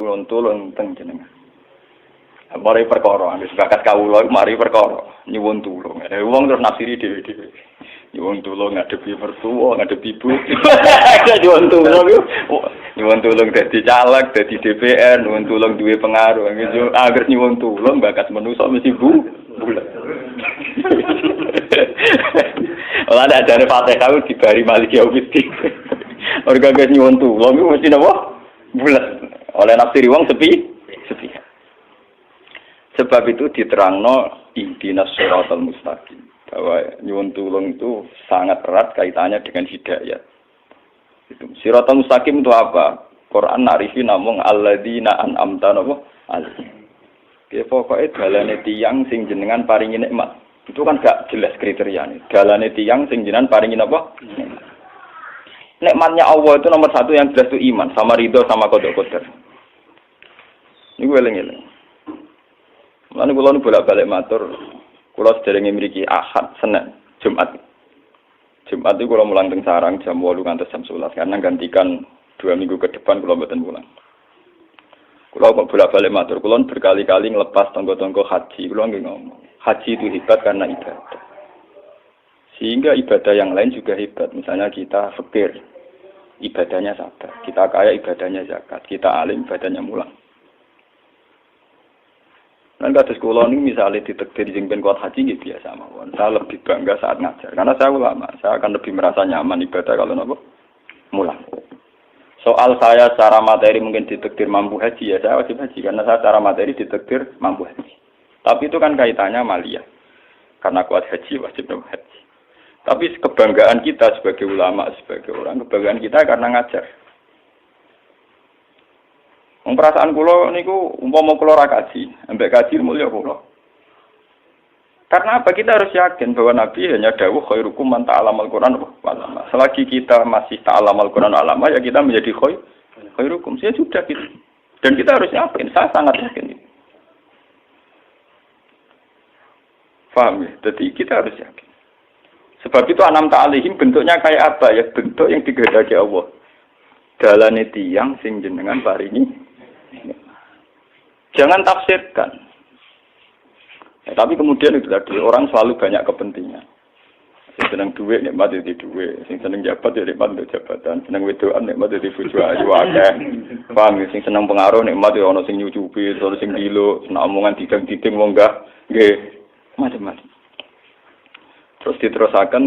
Tulung teng jenengan. Mari perkara, wis bakat kawula mari perkara nyuwun tulung. Wong terus nafsiri dhewe-dhewe. Nyuwun tulung ngadepi mertua, ngadepi ibu. Nyuwun tulung yo. Nyuwun tulung dadi caleg, dadi DPR, nyuwun tulung duwe pengaruh. Agar nyuwun tulung bakat manusa mesti bulet. Ora ada jare Fatihah dibari Maliki Yaumiddin. Orga guys nyuwun tulung mesti napa? Bulet. Oleh nafsiri wong sepi. Sebab itu diterangno ihdinas siratal mustaqim bahwa nyuwun tulung itu sangat erat kaitannya dengan hidayah. Itu siratal mustaqim itu apa? Quran narifi namung alladzina an'amta alaihim. Ki pokoke dalane tiyang sing jenengan paringi nikmat. Itu kan gak jelas kriteriane. Dalane tiyang sing jenengan paringi napa? Nikmatnya Allah itu nomor satu yang jelas itu iman, sama ridho, sama qada qadar. Ini gue eling-eling. Lalu kalau nu bolak-balik matur, kalau sederenge mriki Ahad, Senin, Jumat. Jumat itu kalau mulang teng sarang jam 8 ngantos jam 11 karena gantikan 2 minggu ke depan kalau mboten pulang. Kalau kok bolak-balik matur, kalau berkali-kali ngelepas tonggo-tonggo haji, kalau nggih ngomong, haji itu hebat karena ibadah. Sehingga ibadah yang lain juga hebat. Misalnya kita fakir, ibadahnya sabar. Kita kaya, ibadahnya zakat. Kita alim, ibadahnya mulang. Dan kados kula ini misalnya ditakdir sing ben kuat haji nggih biasa mawon. Saya lebih bangga saat ngajar. Karena saya ulama, saya akan lebih merasa nyaman ibadah kalau napa? Mulang. Soal saya secara materi mungkin ditakdir mampu haji ya, saya wajib haji karena saya secara materi ditakdir mampu haji. Tapi itu kan kaitannya maliyah. Karena kuat haji wajib haji. Tapi kebanggaan kita sebagai ulama, sebagai orang, kebanggaan kita karena ngajar. Perasaan kula niku umpama kula ra kaji, ambek kaji mulya kula. Karena apa? Kita harus yakin bahwa Nabi hanya dawuh khairukum man ta'allamal Qur'an wa 'allama. Selagi kita masih ta'allamal Qur'an wa 'allama ya kita menjadi khairukum. Ya sudah gitu. Dan kita harus yakin, saya sangat yakin itu. Paham ya? Jadi kita harus yakin. Sebab itu anam ta'alihim bentuknya kayak apa ya? Bentuk yang digedaki Allah. Dalane tiyang sing jenengan paringi. Jangan tafsirkan. Ya, tapi kemudian itu tadi orang selalu banyak kepentingan. Sing seneng duit nikmat di duit, sing seneng jabat ya nikmat di jabatan, seneng wedoan nikmat di bojo ayu akeh. Paham ya? Sing seneng pengaruh nikmat ya ana sing nyucupi, ana sing gilo, seneng omongan didang-diding wong enggak nggih macam-macam. Terus diterusaken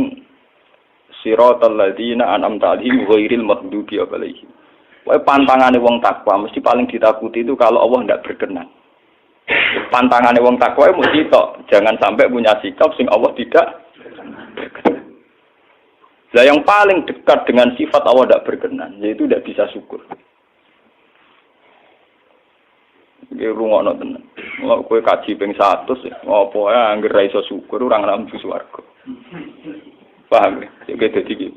siratal ladzina an'amta 'alaihim ghairil maghdubi 'alaihim. Wae pantangane wong takwa mesti paling ditakuti itu kalau Allah tidak berkenan. Pantangane wong takwa mesti tok, jangan sampai punya sikap sing Allah tidak berkenan. Lah yang paling dekat dengan sifat Allah tidak berkenan yaitu tidak bisa syukur. Iki rungokno tenan. Mau kowe kaji ping 100 ya, ngopo ae anggere ra iso syukur ora nang swarga. Paham ya? Jadi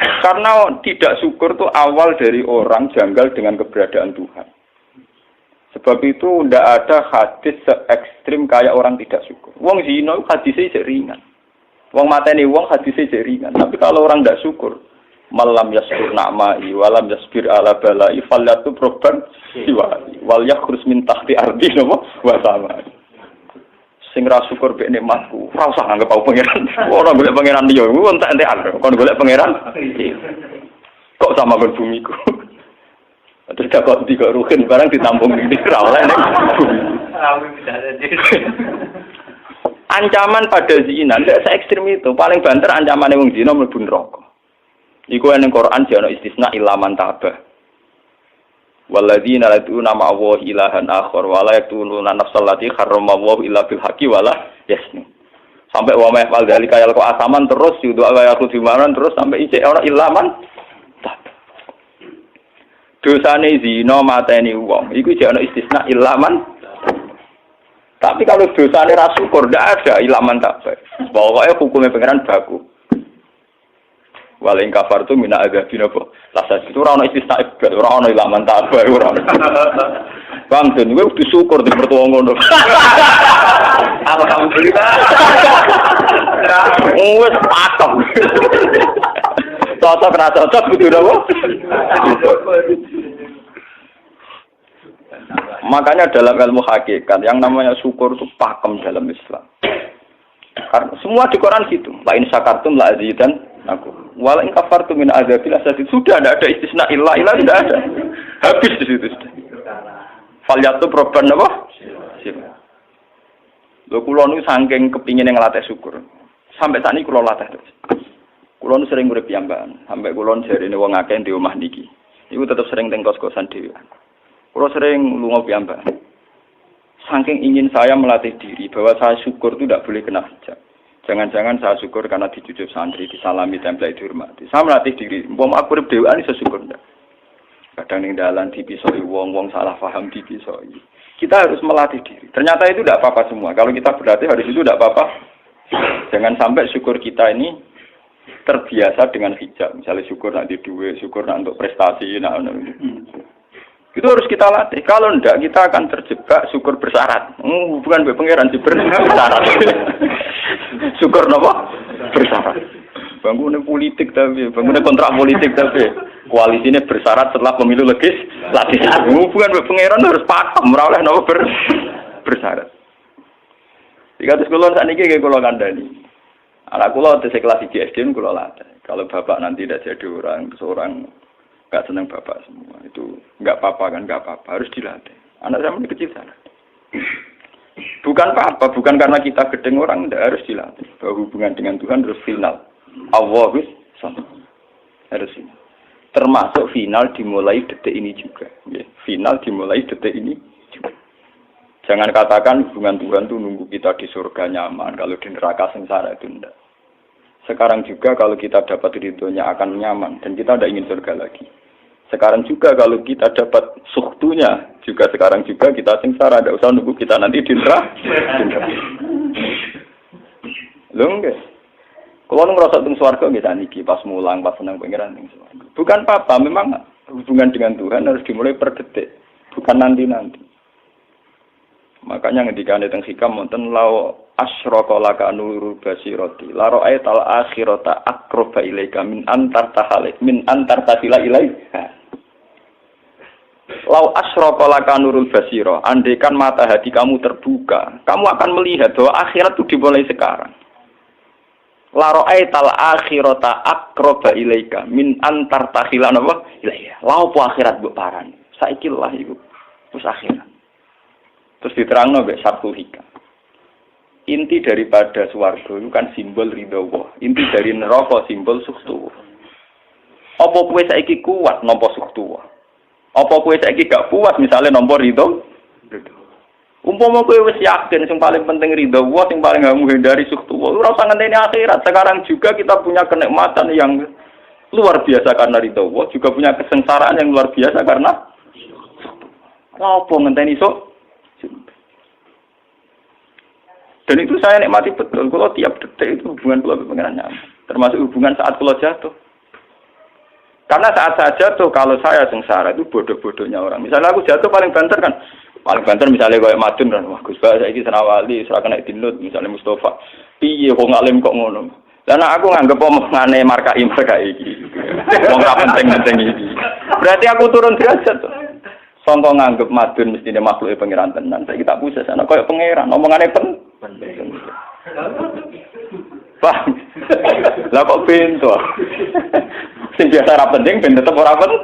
karena tidak syukur itu awal dari orang janggal dengan keberadaan Tuhan. Sebab itu tidak ada hadis se-ekstrim kayak orang tidak syukur. Wong zina hadisnya ringan. Wong mateni wong hadisnya ringan. Tapi kalau orang tidak syukur, malam yaskur na'mai walam yasbir ala balai falyatu proban siwali wal yakhrus min tahti ardi wa samai. Sing ra syukur mek nikmatku, ora usah anggap aku pangeran. Ora golek pangeran liya, ku entek-entekan. Kon golek pangeran. Kok sama kon bumiku. Terus kok tiga ruhin barang ditampung di ora oleh ning bumi. Ancaman pada zina ndak se-ekstrem itu. Paling banter ancamane wong zina mlebu neraka. Iku ning Quran jane istisna ilaman tabah. Walladzina lad'una ma'allahi ilahan akhar wa la yaqtuluna nafsal lati harramallahu illa bil haqqi wa la yasnu. Sampai wa ma yafal dzalika yalqa asaman terus yudu wa yakhudhu maran terus sampai isih ora ilaman. Dosane zina mateni wong iku jek ana istisna ilaman. Tapi kalau dosane ra syukur ndak ada ilaman tabah. Pokoke hukume pangeran baku. Waling kafar tu mina adzabina apa? Lasat itu ora ono istisna ibad, ora ono ilaman tabah ora. Bang den kowe kudu syukur di mertua ngono. Alhamdulillah. Wes patok. Cocok ra cocok kudu napa? Makanya dalam ilmu hakikat yang namanya syukur itu pakem dalam Islam. Karena semua di Quran gitu. La in syakartum la azidan aku. Wala in kafartum min adzabil asyadid. Sudah ada istisna illa tidak ada. Habis di situ sudah. Falyatu proban apa? Lho kula niku saking kepingin ngelatih syukur. Sampai saat ini kula latih terus. Kula nu sering urip piyambakan, sampai kula jarene wong akeh di omah niki. Iku tetep sering teng kos-kosan dhewe. Kula sering lunga piyambakan. Saking ingin saya melatih diri bahwa saya syukur itu tidak boleh kena hijab. Jangan-jangan saya syukur karena dicucuk santri, disalami, tempel, dihormati. Saya melatih diri. Umpama aku urip dhewean iso syukur ndak. Kadang ning dalan dipisoi wong salah paham dipisoi. Kita harus melatih diri. Ternyata itu tidak apa-apa semua. Kalau kita berlatih hari itu tidak apa-apa. Jangan sampai syukur kita ini terbiasa dengan hijab. Misalnya syukur nanti duit, syukur nanti untuk prestasi. Itu harus kita latih. Kalau tidak, kita akan terjebak syukur bersyarat. Bukan pengeran sih bersyarat. Syukur apa? Bersyarat. Bangunnya politik tapi, bangunnya kontrak politik tapi, koalisinya bersyarat setelah pemilu legislatif. Bukan pengeran harus pakem, merawat apa bersyarat. Jika terus kulon saat ini kayak kulon kandani. Anak kulon di kelas SD kulon latih. Kalau bapak nanti tidak jadi seorang nggak senang bapak semua itu nggak apa-apa kan, nggak apa-apa, harus dilatih. Anak saya masih kecil sana. Bukan apa-apa, bukan karena kita gedeng orang, tidak harus dilatih. Bahwa hubungan dengan Tuhan harus final. Allah harus final. Termasuk final dimulai detik ini juga. Final dimulai detik ini juga. Jangan katakan hubungan Tuhan itu nunggu kita di surga nyaman, kalau di neraka sengsara itu tidak. Sekarang juga kalau kita dapat ridhonya akan nyaman dan kita tidak ingin surga lagi. Sekarang juga kalau kita dapat suhtunya, juga sekarang juga kita sengsara, tidak usah nunggu kita nanti di neraka. Lho enggak. Kalau ngerasa teng swarga nggih saniki pas mulang, pas senang pangeran teng swarga. Bukan apa, memang hubungan dengan Tuhan harus dimulai per detik, bukan nanti-nanti. Makanya ngendikane teng hikam wonten law asyraka laka nurul basirati la ra'aital akhirata aqraba ilaika min antar tahila ilaika. Lau asyraka laka nurul basira, andaikan mata hati kamu terbuka, kamu akan melihat bahwa akhirat itu dimulai sekarang. La ra'aital akhirata aqraba ilaika min antar tahila ilaika. Lau po akhirat mbok parani. Saiki lah iku. Terus akhirat. Terus diterangno mbek Sabtu Hikam. Inti daripada swarga itu kan simbol ridha Allah. Inti dari neraka simbol suktu. Apa kowe saiki kuat nampa suktu? Apa kowe saiki gak kuat misalnya nampa ridha? Umpama kowe wis yakin sing paling penting ridha Allah, sing paling kamu hindari suktu. Ora usah ngenteni akhirat. Sekarang juga kita punya kenikmatan yang luar biasa karena ridha Allah, juga punya kesengsaraan yang luar biasa karena apa ngenteni sok? Dan itu saya nikmati betul. Kalau tiap detik itu hubungan kula dengan nyaman. Termasuk hubungan saat kula jatuh. Karena saat saya jatuh, kalau saya sengsara itu bodoh-bodohnya orang. Misalnya aku jatuh paling banter kan. Paling banter misalnya kayak Madun kan. Wah Gus Ba saiki senawali, ora kena dinut misalnya Mustafa. Piye kok ngalim kok ngono. Lah aku nganggep omongane markai iki. Wong ora penting-penting iki. Berarti aku turun derajat tuh. Sangka nganggep Madun mestine makhluke pangeran tenan. Saiki tak puses ana koyo pangeran, omongane penting. Paham? Lah kok pintu. Sing biasa ora penting ben tetep ora penting.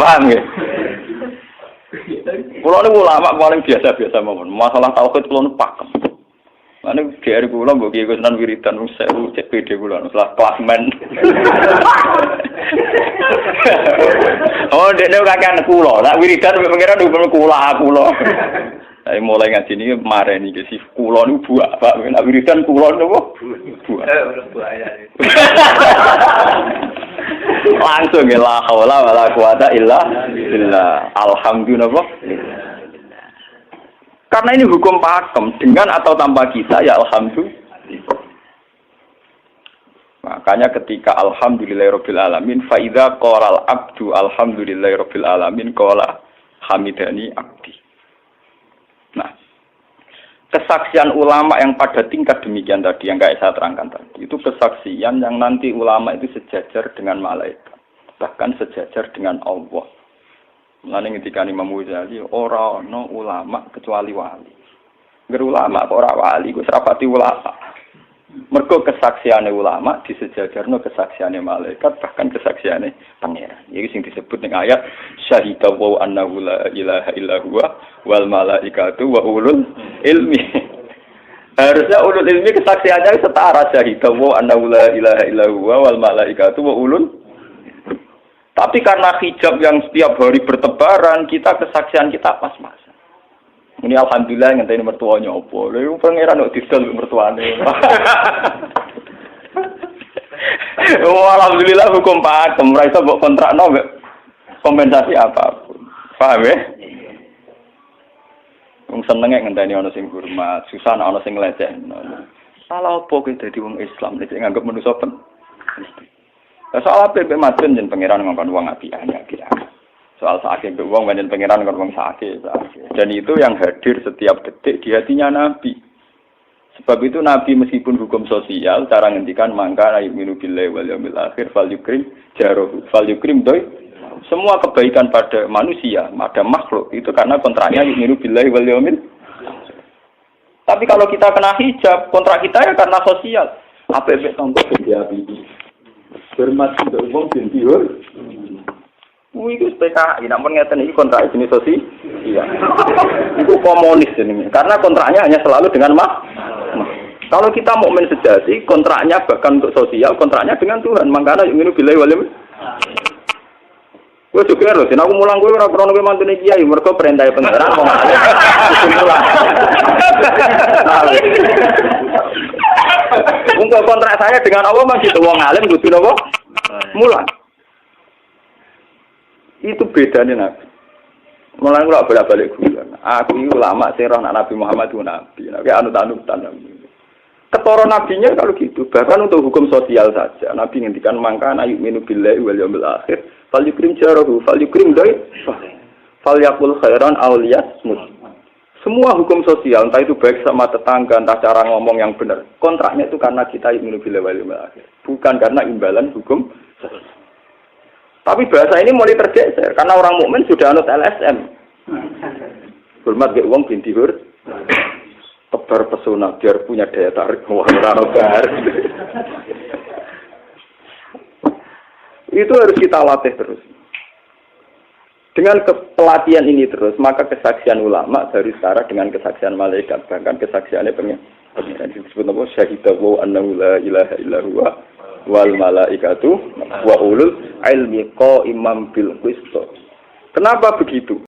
Paham ya? Kulo niku ulama paling biasa-biasa mawon. Masalah tauhid kulo niku pakem. Ane GR kula mbok kiye Gusnan wiridan wis sewu cek PD kula setelah klasmen. Oh, dekne kakean kula. Nek wiridan pengiran hukum kula. Saya mulai ngaji niki mareni iki si kula niku buak, Pak. Nek wiridan kula niku buak. Langsung ya la haula wala quwata illa billah. Alhamdulillah. Karena ini hukum pakem, dengan atau tanpa kita ya alhamdulillah. Makanya ketika alhamdulillahirabbil alamin fa idza qala al abdu alhamdulillahirabbil alamin qala hamidani abdi. Nah, kesaksian ulama yang pada tingkat demikian tadi yang kayak saya terangkan tadi, itu kesaksian yang nanti ulama itu sejajar dengan malaikat. bahkan sejajar dengan Allah. Mulane ketika Imam Ghazali ora ana ulama kecuali wali. Ngger ulama kok ora wali, kok serapati ulama. Mergo kesaksiane ulama disejajarno kesaksiane malaikat, bahkan kesaksiane pangeran. Iki sing disebut ning ayat syahida wa annahu la ilaha illa huwa wal malaikatu wa ulul ilmi. Harusnya ulul ilmi kesaksiannya setara syahida wa annahu la ilaha illa huwa wal malaikatu wa ulul. Tapi karena hijab yang setiap hari bertebaran, kita kesaksian kita pas-pasan. Ini alhamdulillah ngenteni mertuanya opo. Lha pangeran kok didol mertuane. Oh alhamdulillah hukum pakem, ora iso mbok kontrakno kompensasi apapun. Paham ya? Wong senenge ngenteni ana sing hormat, susah ana sing nglecehno. Salah opo kowe dadi wong Islam nek nganggep manusa pen. Soal apa madun jen pangeran ngongkon wong apian ya kira. Soal sakit wong banyak pangeran ngongkon wong sakit. Dan itu yang hadir setiap detik di hatinya Nabi. Sebab itu Nabi meskipun hukum sosial cara ngendikan mangka ayyuminu billahi wal yaumil akhir fal yukrim jarohu fal yukrim doi. Semua kebaikan pada manusia, pada makhluk itu karena kontraknya ayyuminu billahi wal yaumil. Tapi kalau kita kena hijab, kontrak kita ya karena sosial. Apa efek contoh dia ini? Hormat untuk umum bintiur. Itu PKI, namun ngeten ini kontrak jenis sosial. Iya. Itu komunis ini. Karena kontraknya hanya selalu dengan Kalau kita mukmin sejati, kontraknya bahkan untuk sosial, kontraknya dengan Tuhan. Makanya ingin billahi wal yaumil. Gue juga harus, aku mulang gue ora krono mantune kiai, mergo perintah pangeran wong alim. Untuk kontrak saya dengan Allah masih wong alim kudu napa? Mulang. Itu bedanya Nabi. Mulai kula bolak-balik guyon. Aku ulama sing roh Nabi Muhammad itu nabi. Nabi anut-anutan. Ketara nabinya kalau gitu. Bahkan untuk hukum sosial saja. Nabi ngendikan mangkana yu'minu billahi wal yaumil akhir fal yukrim jarahu fal yukrim dai fal yaqul khairan aw liyasmut. Semua hukum sosial, entah itu baik sama tetangga, entah cara ngomong yang benar. Kontraknya itu karena kita yu'minu billahi wal yaumil akhir. Bukan karena imbalan hukum sosial. Tapi bahasa ini mulai tergeser karena orang mukmin sudah anut LSM. Hormat ke uang binti hur, tebar pesona biar punya daya tarik wah ranogar. Itu harus kita latih terus. Dengan pelatihan ini terus, maka kesaksian ulama dari setara dengan kesaksian malaikat, bahkan kesaksiannya pengiran disebut apa syahidahu annahu la ilaha illa huwa wal malaikatu wa ulul ilmi qaimam bil qist. Kenapa begitu?